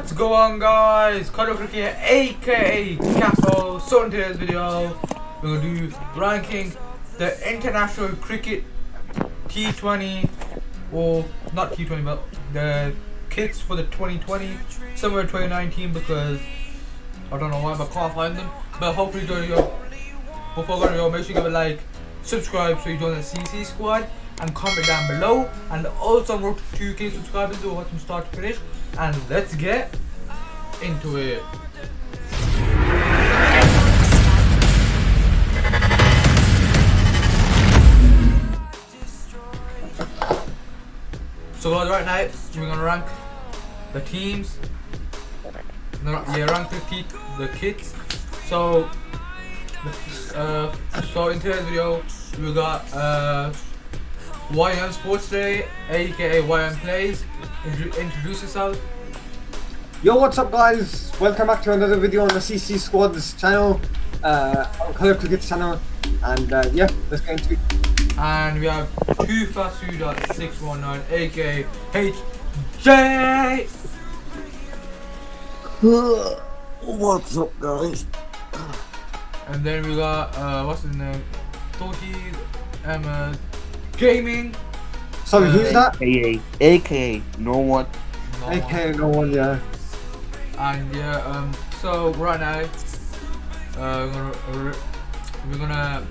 What's going on, guys? Carlo Cricket here, aka Castle. So in today's video, we're gonna do ranking the international cricket T20, or not T20, but the kits for the 2020, summer 2019, because I don't know why, but I can't find them. But hopefully, before going to go, make sure you give a like, subscribe so you join the CC squad, and comment down below. And also, we're to 2K subscribers, so we'll watch from start to finish. And let's get into it. So guys, right now we're gonna rank the teams. Rank the kits. So in today's video we got YM Sports Day, aka YM Plays. Introduce yourself. Yo, what's up, guys? Welcome back to another video on the CC Squad's channel, Color Cricket's channel, and yeah, let's get into it. And we have 2fastfood.619, aka HJ. What's up, guys? And then we got what's his name? Toki Emma Gaming. Sorry, who's that? AKA no one. AKA no one, yeah. And yeah, so right now, we're gonna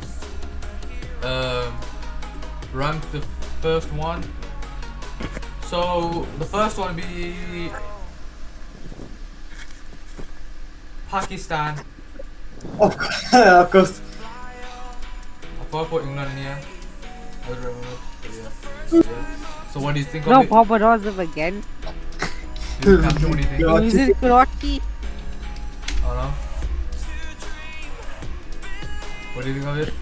rank the first one. So the first one will be Pakistan. Of course, of course. I thought I put England in here. I don't remember. Yeah. So what do you think No, of it? Papa Joseph again. Captain, what do you think? God. Is it Karachi? I don't know. What do you think of it?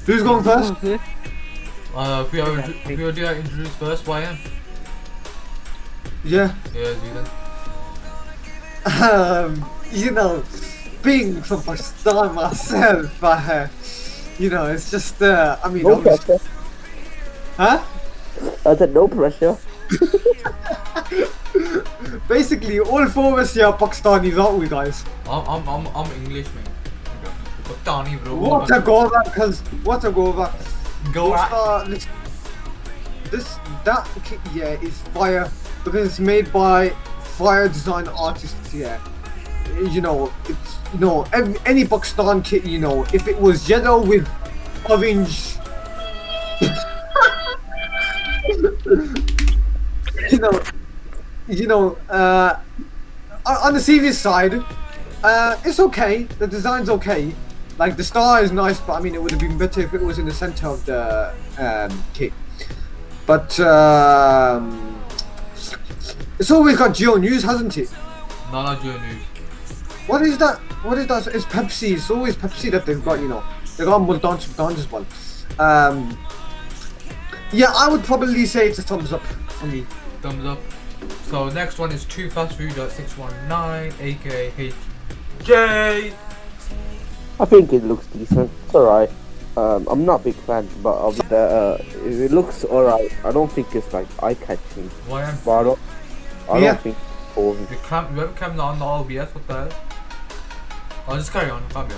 Who's going first? Okay. If we do that, introduce first, YM. Yeah. Yeah, do that. You know, being from Pakistan myself, you know, it's just, I mean, No obviously- pressure. huh? I said no pressure. Basically, all four of us here are Pakistanis, aren't we, guys? I'm English, man. Pakistani, bro. What a go over, cause what a go over. Go at. That kit, yeah, is fire because it's made by fire design artists. Yeah, you know, it's any Pakistan kit. You know, if it was yellow with orange, on the serious side, it's okay. The design's okay. Like, the star is nice, but I mean, it would have been better if it was in the center of the kit. But it's always got Geo News, hasn't it? No, not Geo News. What is that? What is that? It's Pepsi. It's always Pepsi that they've got, you know. They got Multan as well. Yeah, I would probably say it's a thumbs up for me. Thumbs up. So next one is 2fastfood.619, aka HJ. I think it looks decent. It's alright. I'm not a big fan, but of the it looks alright. I don't think it's like eye-catching, YM. but I Yeah. don't think it's boring. The webcam on the OBS, what the hell? I'll just carry on, OBS.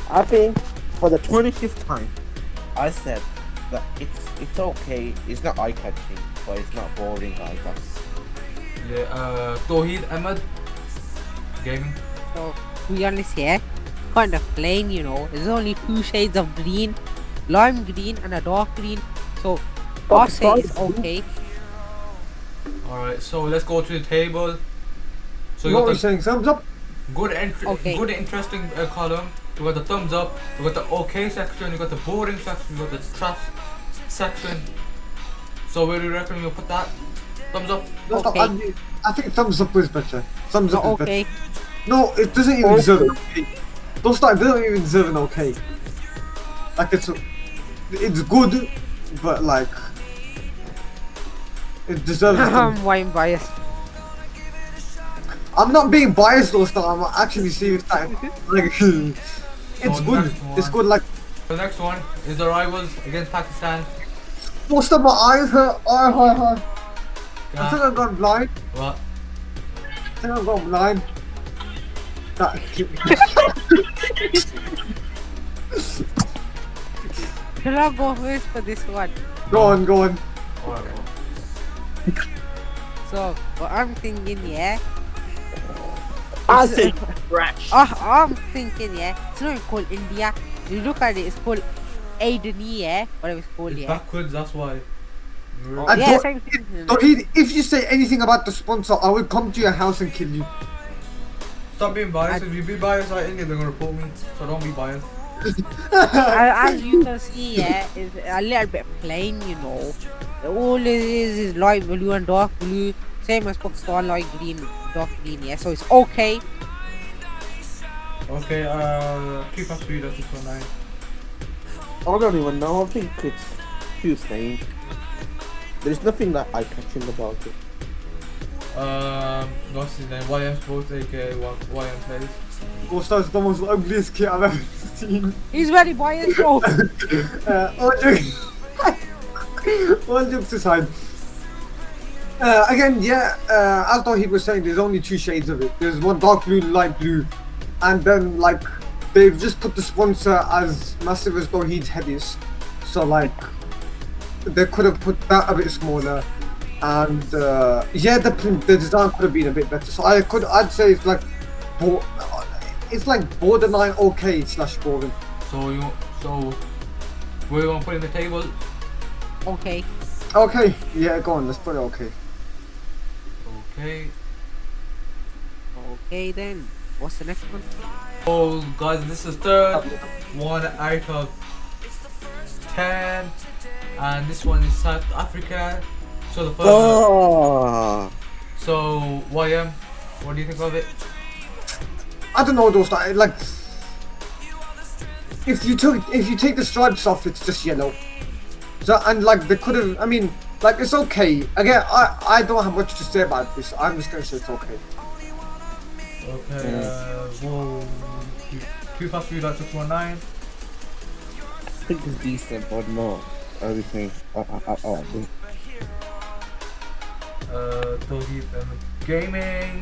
I think for the 25th time, I said that it's okay. It's not eye-catching, but it's not boring either. Yeah, Tawheed Ahmed Gaming. So, to be honest here, kind of plain, you know. There's only two shades of green, lime green and a dark green. So, I'll say it's okay. Alright, so let's go to the table. So You you know what I'm got saying? Thumbs up. the Okay. good interesting column. You got the thumbs up. You got the okay section. You got the boring section. You got the trash section. So where do you reckon you'll put that? Thumbs up. Okay. I think thumbs up is better. Thumbs up So, is better. okay. No, it doesn't even deserve an okay. Those start, they don't even deserve an okay. Like, it's good, but like, it deserves. Why I'm biased. I'm not being biased though, Star. I'm actually serious. Like, it's So good. next one. It's good. Like, The next one is the rivals against Pakistan. most of my eyes hurt. I think I've gone blind. What? I think I've gone blind. That Shall I go first for this one? go on. Alright, So, what I'm thinking, yeah. I said trash. I'm thinking, yeah. It's not even called India. You look at it, it's called Aiden, yeah. Whatever it's called, it's yeah. backwards, that's why. I Yeah, don't- same thing. Tawheed, if you say anything about the sponsor, I will come to your house and kill you. Stop being biased. If you be biased like India, they're gonna report me. So don't be biased. As you can see, yeah, it's a little bit plain, you know. All it is light blue and dark blue, same as Pakistan, light green, dark green, yeah. So it's okay. Okay, 3 plus 3, that's 619. I don't even know. I think it's too plain. There's nothing that eye-catching about it. What's his name? YM Sports, aka YM Plays. Also, it's the most ugliest kit I've ever seen. He's very biased, bro. All jokes aside. Again, yeah, as Tawheed was saying, there's only two shades of it. There's one dark blue, light blue, and then like they've just put the sponsor as massive as Tawheed's head is. So like they could have put that a bit smaller, and yeah, the design could have been a bit better. So I'd say it's like borderline okay / boring. So we're gonna put in the table. Okay. Okay, yeah, go on. Let's put it okay. Okay. Okay then. What's the next one? Oh guys, this is third one out of 10, and this one is South Africa. So the first one. Oh, So YM, what do you think of it? I don't know those like. If you take the stripes off, it's just yellow. So and like they could have. I mean, like it's okay. Again, I don't have much to say about this. I'm just gonna say it's okay. Okay. Whoa. 2 plus 3, that's 619. I think it's decent, but not everything. Tawheed Gaming.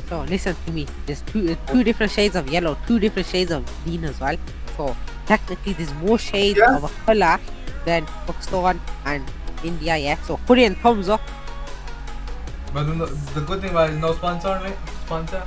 So listen to me. There's two different shades of yellow, 2 different shades of green as well. So technically, there's more shades Yeah. of a color than Pakistan and India. Yeah. So put it in thumbs up. But the good thing about it is no sponsor on it. Sponsor.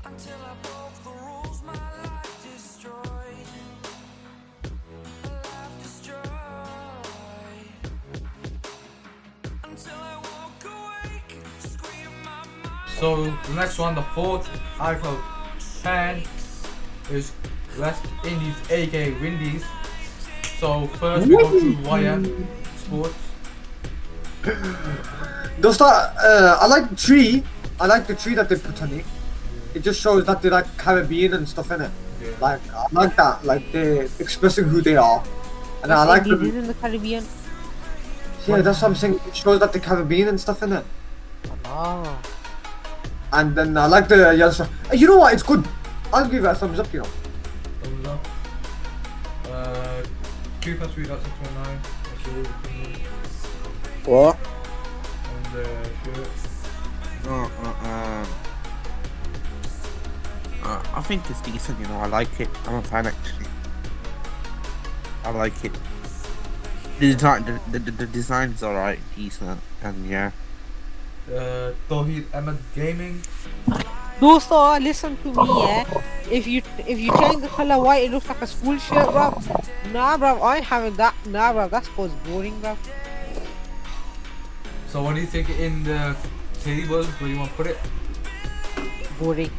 Until I broke the rules, my life destroyed. Life destroyed. Until I woke awake, scream my mind. So the next one, the fourth out of 10, is West Indies, aka Windies. So first we go to YM Sports. Those I like the tree. I like the tree that they put on it. It just shows that they like Caribbean and stuff in it. Yeah. Like I like that. Like they're expressing who they are, and I like India them. is in the Caribbean. Yeah, that's what I'm saying. It shows that the Caribbean and stuff in it. Oh. And then I like the yellow stuff. You know what? It's good. I'll give it a thumbs up. You know. Thumbs up. 2 plus 3, that's 619. That's all. What? And the shirt. I think it's decent, you know. I like it. I'm a fan actually. I like it. The design, the design's alright, decent, and yeah. Tawheed Ahmed Gaming. Dosto, listen to me, yeah. If you change the color white, it looks like a school shirt, bro. Nah, bro, I ain't having that. Nah, bro, that's cause boring, bro. So what do you think in the table? Where you want to put it? Boring.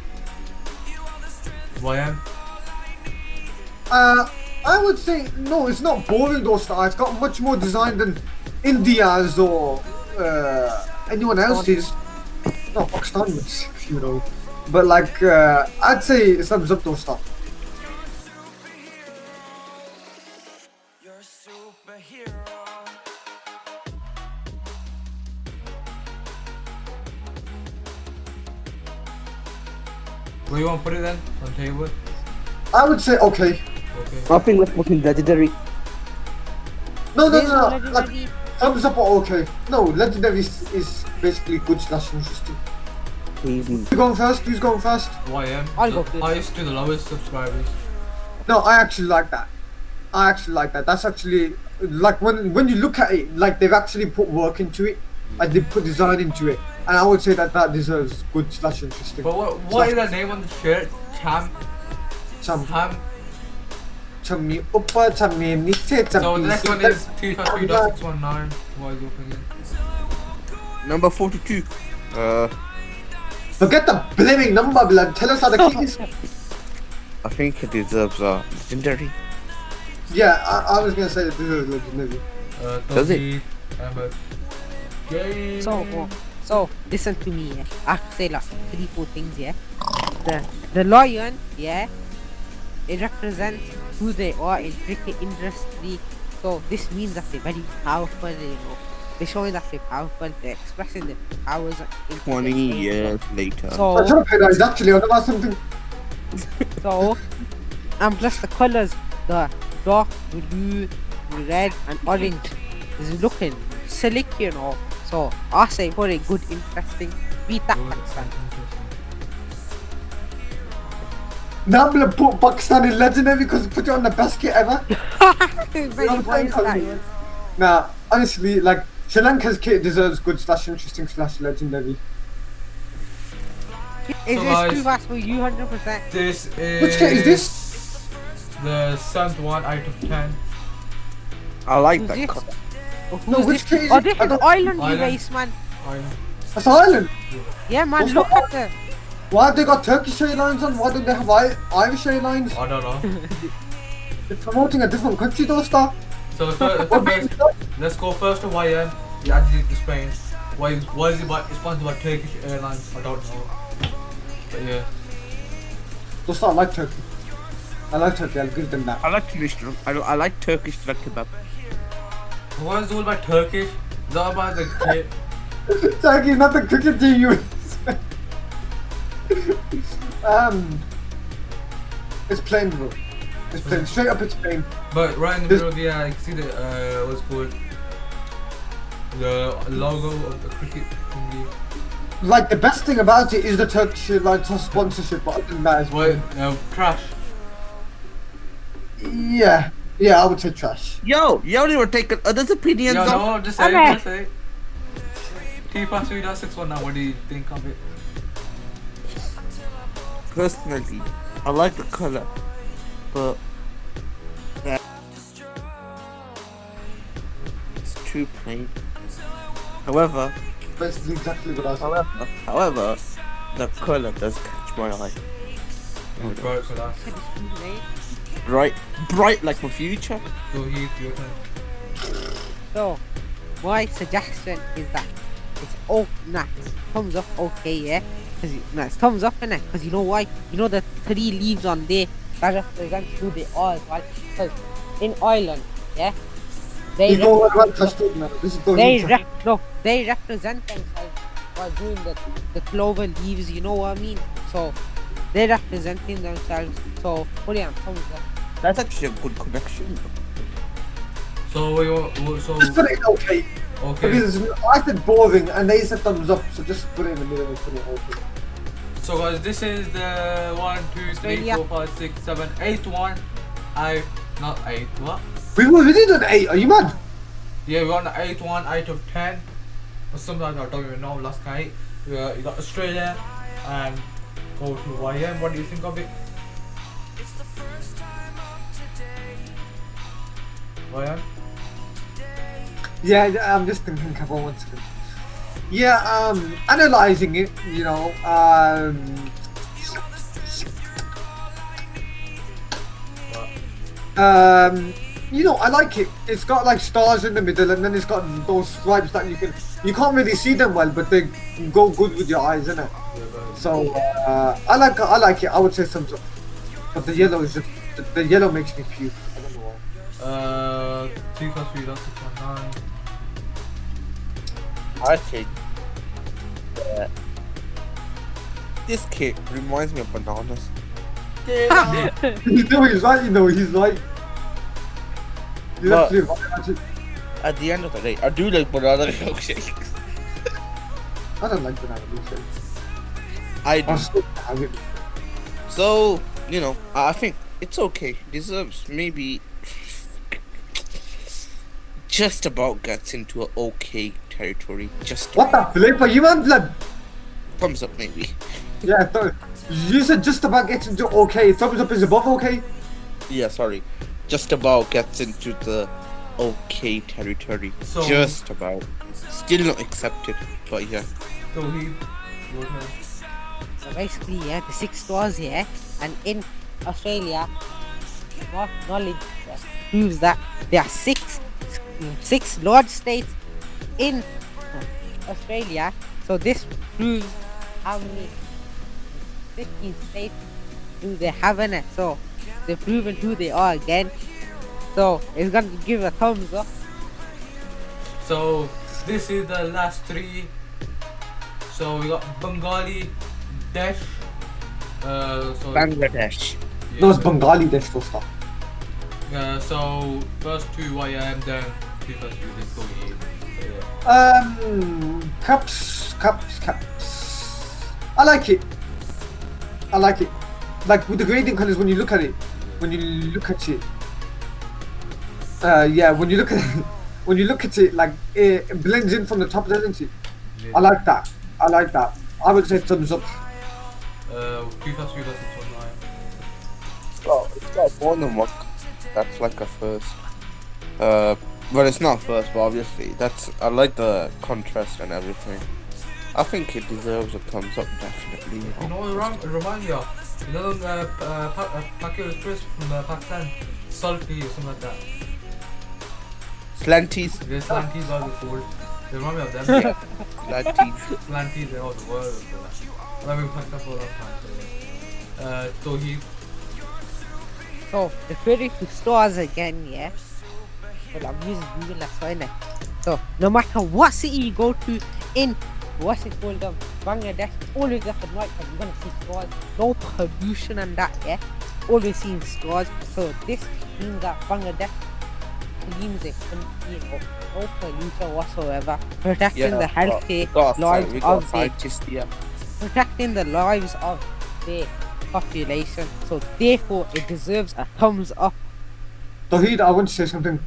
YM. I would say no. It's not boring though. Star. It's got much more design than India's or anyone else's. No, Pakistan, you know. But like, I'd say it's thumbs up though. Stuff. You're a superhero. Where you want to put it then? On the table? I would say okay. Okay. I think let's put in legendary. No, There's no. Like, legendary. thumbs up or okay. No, legendary is basically good slash interesting. Easy. Who's going first? Who's going first? YM. I'll go the first. highest to the lowest subscribers. No, I actually like that. That's actually like when you look at it, like they've actually put work into it, and they put design into it, and I would say that deserves good slash interesting. But what is the name on the shirt? Cham. Cham Ham. upper, chammi niche, So the chammi. next one is T53.619. What is your opinion? Number 42. Forget the blaming number, blood. Tell us how the key is. I think it deserves a legendary. Yeah, I was gonna say it deserves legendary. Does it? Game. So listen to me. Yeah. I have to say like 3-4 things. Yeah. The lion. Yeah. It represents who they are in cricket industry. So this means that they're very powerful. You know, they're showing that they're powerful. They're expressing their powers. In 20 cricket. years later. So That's okay, guys. Actually, I want something. So, and plus the colors, the dark blue, red, and orange is looking slick, you know. So, I say for a good, interesting, beat that Pakistan. Now I'm gonna put Pakistan in legendary because put it on the best kit ever. Very I'm wise saying, that was. Nah, honestly, like Sri Lanka's kit deserves good slash interesting slash legendary. Is So this guys- too fast for you 100%? This is. Which kit is this? The 7th one out of 10. I like Who's that this? color. Oh, No, who's which this? kit is Oh, it? this I is don't- Island Island. race, man. That's Ireland. Yeah, man, What's look that? at the. Why have they got Turkish airlines on? Why don't they have Irish airlines? I don't know. They're promoting a different country, though, star. So first, let's go first to YM. He actually explained why is it sponsored by Turkish Airlines? I don't know. But yeah. Just not like Turkey. I like Turkey. I'll give them that. I like Turkish. I like Turkish like kebab. What is it all about Turkish? Is that about the kit? Turkey's not the cricket team you it's plain, bro. It's plain. Straight up, it's plain. But right in the middle of the you can see the what's called the logo of the cricket thingy. Like the best thing about it is the Turkish like sponsorship, but other than that, it's What? Trash. yeah, I would say trash. Yo, you only were taking others' opinions Yeah, off. no, just say Okay. it, just say it. T53.619, what do you think of it? Personally, I like the color, but that it's too plain. However, That's exactly what I said. however, the color does catch my eye. Right, so that's Bright like my future. so he's your turn. So, my suggestion is that it's thumbs up, okay, yeah? It's thumbs up, innit? Because you know why? You know the 3 leaves on there that represent who they are as well. Because in Ireland, yeah, You go like one touched it now. This is don't they need they represent themselves by doing the clover leaves, you know what I mean? So they're representing themselves. So put it on thumbs up. That's actually a good connection. So Just put it in okay. okay. Because I said boring and they said thumbs up, so just put it in the middle and put it okay. So guys, this is the 1, 2, 3, Australia. 4, 5, 6, 7, 8th one. Not 8, what? We've already done 8, are you mad? Yeah, we got the 8th one out of 10. Or something like that, I don't even know, last night. You got Australia and go to YM. What do you think of it? YM? Yeah, I'm just thinking couple one second. Yeah, analyzing it, you know, you know, I like it. It's got like stars in the middle, and then it's got those stripes that you can't really see them well, but they go good with your eyes, innit? So I like it. I would say thumbs up. But the yellow is just the yellow makes me puke. I don't know why. 3+3.619. I think This kid reminds me of bananas. No, he's right. You know, he's right. He's But- actually right. Actually, At the end of the day, I do like banana milkshakes. I don't like banana milkshake. I do. I still have it. So, you know, I think it's okay. Deserves maybe just about gets into an okay territory. Just What the flip are you on, blood? thumbs up maybe. Yeah, you said just about gets into okay. Thumbs up is above okay. Yeah, sorry. Just about gets into the okay territory. So- Just about. Still not accepted, but yeah. Tawheed, your turn. So basically, yeah, the 6 stars, yeah, and in Australia, knowledge proves that there are six large states in Australia. So this proves how many 15 states do they have in it. So they've proven who they are again. So it's gonna give a thumbs up. So this is the last 3. So we got Bengali, Desh. So Bangladesh. yeah, Those Bengali dish stuff. so first 2 YM, then 3 first 2 this Tawheed. Caps. I like it. Like with the grading colors, when you look at it, yeah, when you look at it, like it blends in from the top, doesn't it? I like that. I would say thumbs up. 3 first 2 versus 1 YM. Oh, it's got more than one. That's like a first. Well, it's not first, but obviously I like the contrast and everything. I think it deserves a thumbs up, definitely. You know what it reminds me of? You know Pakistan twist from Pakistan? Sulky or something like that. Slanties. The slanties are the food. They remind me of them. Slanties. Slanties, they are the world. I've been Pakistan for a long time. So he, So the 32 stars again, yeah. Well, I'm using Google, that's why innit? So no matter what city you go to in what's it called, Bangladesh, always at the night time you're gonna see stars. No pollution and that, yeah. Always seeing stars. So this means that Bangladesh cleans it, and no pollution whatsoever, protecting the healthy lives of the protecting the lives of the population. So therefore it deserves a thumbs up. Tawheed, I want to say something.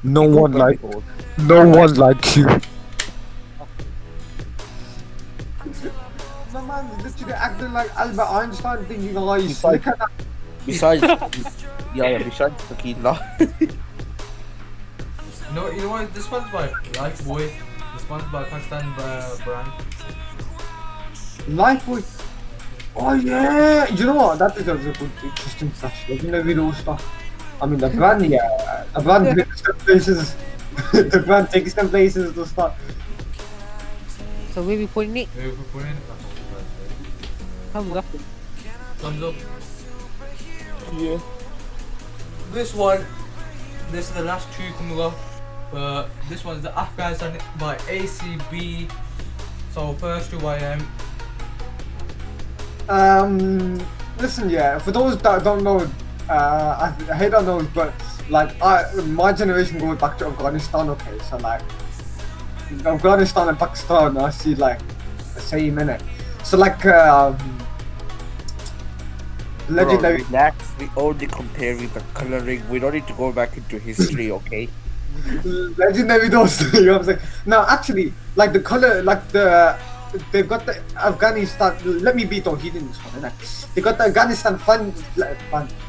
No one likes you. My man is literally acting like Albert Einstein, thinking, oh, he's slick at that. Besides, besides the key law. you know what? This one's by Lifebuoy. This one's by Pakistan brand. Lifebuoy. Oh yeah, you know what? That is a good, interesting flash. Legendary those stuff. I mean, the brand, yeah, the brand takes them places. The brand takes them places to start. So where we putting it? Maybe if we put in Thumbs up. thumbs up. Yeah. This is the last 2 coming up. This one's the Afghanistan by ACB. So first 2 YM. Listen, yeah, for those that don't know, I hate on those, but like my generation goes back to Afghanistan. Okay, so like Afghanistan and Pakistan, I see like the same in it. So like legendary. Bro, relax. We only comparing the coloring. We don't need to go back into history, okay? Legendary those, you know what I'm saying? No, actually, like the color, like they've got the Afghanistan. Let me be Tawheed in this one, innit? They got the Afghanistan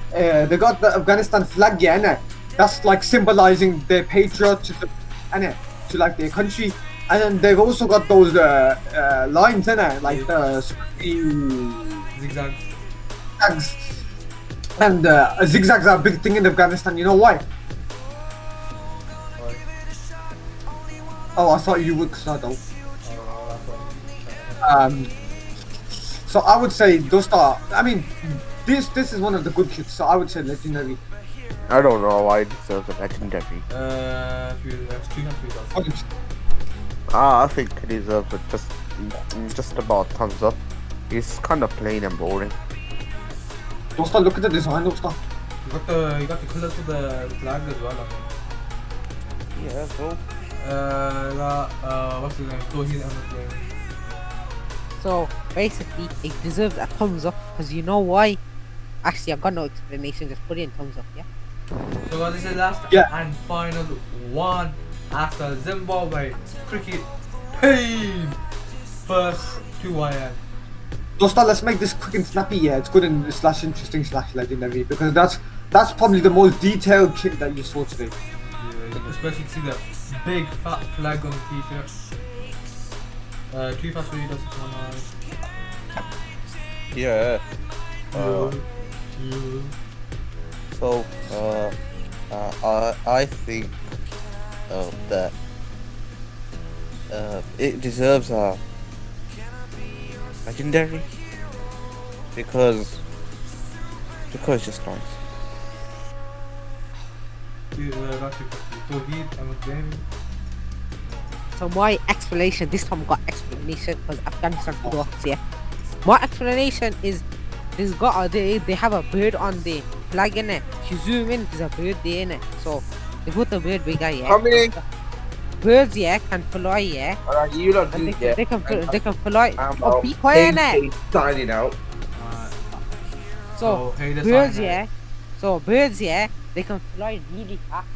they got the Afghanistan flag, yeah, innit? That's like symbolizing their patriotism, innit? To like their country. And then they've also got those lines, innit? Like the Zigzag. zigzags. And zigzags are a big thing in Afghanistan. You know why? Oh, I thought you would, cause I don't. So I would say those are. I mean, this is one of the good kits. So I would say legendary. I don't know why it deserves a legendary. 2 3 Orange. I think it deserves it just just about thumbs up. It's kind of plain and boring. Don't start looking at the design, don't start. You got the colours for the flag as well on it. Yeah, so What's his name? Tawheed Ahmed Gaming. So basically, it deserves a thumbs up because you know why? Actually, I've got no explanation. Just put it in thumbs up, yeah. So guys, this is the last Yeah. and final one after Zimbabwe cricket team first to YM. Don't start, let's make this quick and snappy, yeah. It's good and slash interesting slash legendary because that's probably the most detailed kit that you saw today. Yeah, you can especially see the big fat flag on the t-shirt. 2 fast 3 does it yeah. on. So I think that it deserves a legendary because it's just nice. Tawheed Ahmed Gaming. So my explanation this time got explanation because Afghanistan sucks, yeah. My explanation is they have a bird on the flag in it. If you zoom in, there's a bird there in it. So they put the bird bigger, yeah. How many? Birds, yeah, can fly, yeah. Alright, you don't And do they can fly. I'm Oh, out. be quiet, innit? Signing out. So hey, the birds, sign, yeah. So birds, yeah, they can fly really fast.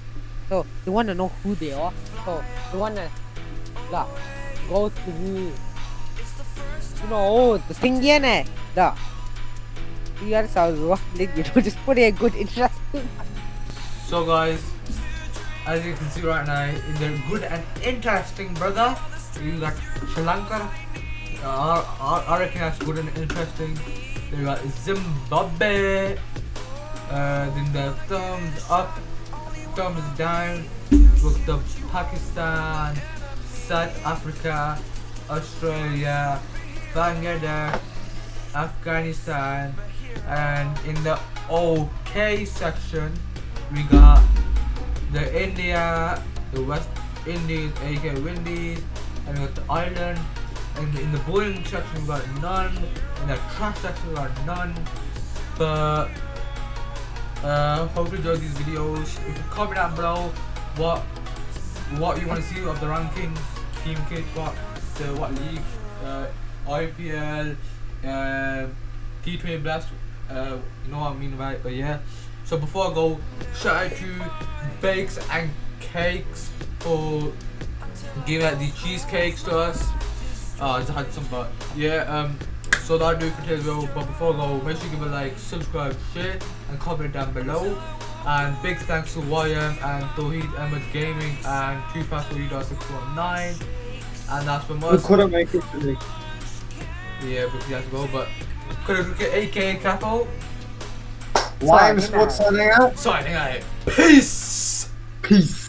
So they wanna know who they are. So they wanna like go to the thing, yeah, nah. You guys sound ruffling, just put it a good interesting. So guys, as you can see right now, in the good and interesting, brother, you got Sri Lanka. I reckon that's good and interesting. Then you got Zimbabwe. Then the thumbs up, thumbs down with the Pakistan, South Africa, Australia, Bangladesh, Afghanistan, and in the OK section we got the India, the West Indies, aka Windies, and we got the Ireland. And in the bowling section we got none. In the trash section we got none. But hope you enjoyed these videos. If you comment down below what you want to see of the rankings, team kit, what league, IPL, T20 Blast, you know what I mean, right? But yeah. So before I go, shout out to Bakes and Cakes for giving out these cheesecakes to us. I just had some, but yeah. So that'll do it for today's video. But before I go, make sure you give a like, subscribe, share, and comment down below. And big thanks to YM and Tawheed Ahmed Gaming and 2fast619. And that's from We us. couldn't make it today. Yeah, but you have to go. But could have aka Capo YM Sports signing out. signing out. Peace. Peace.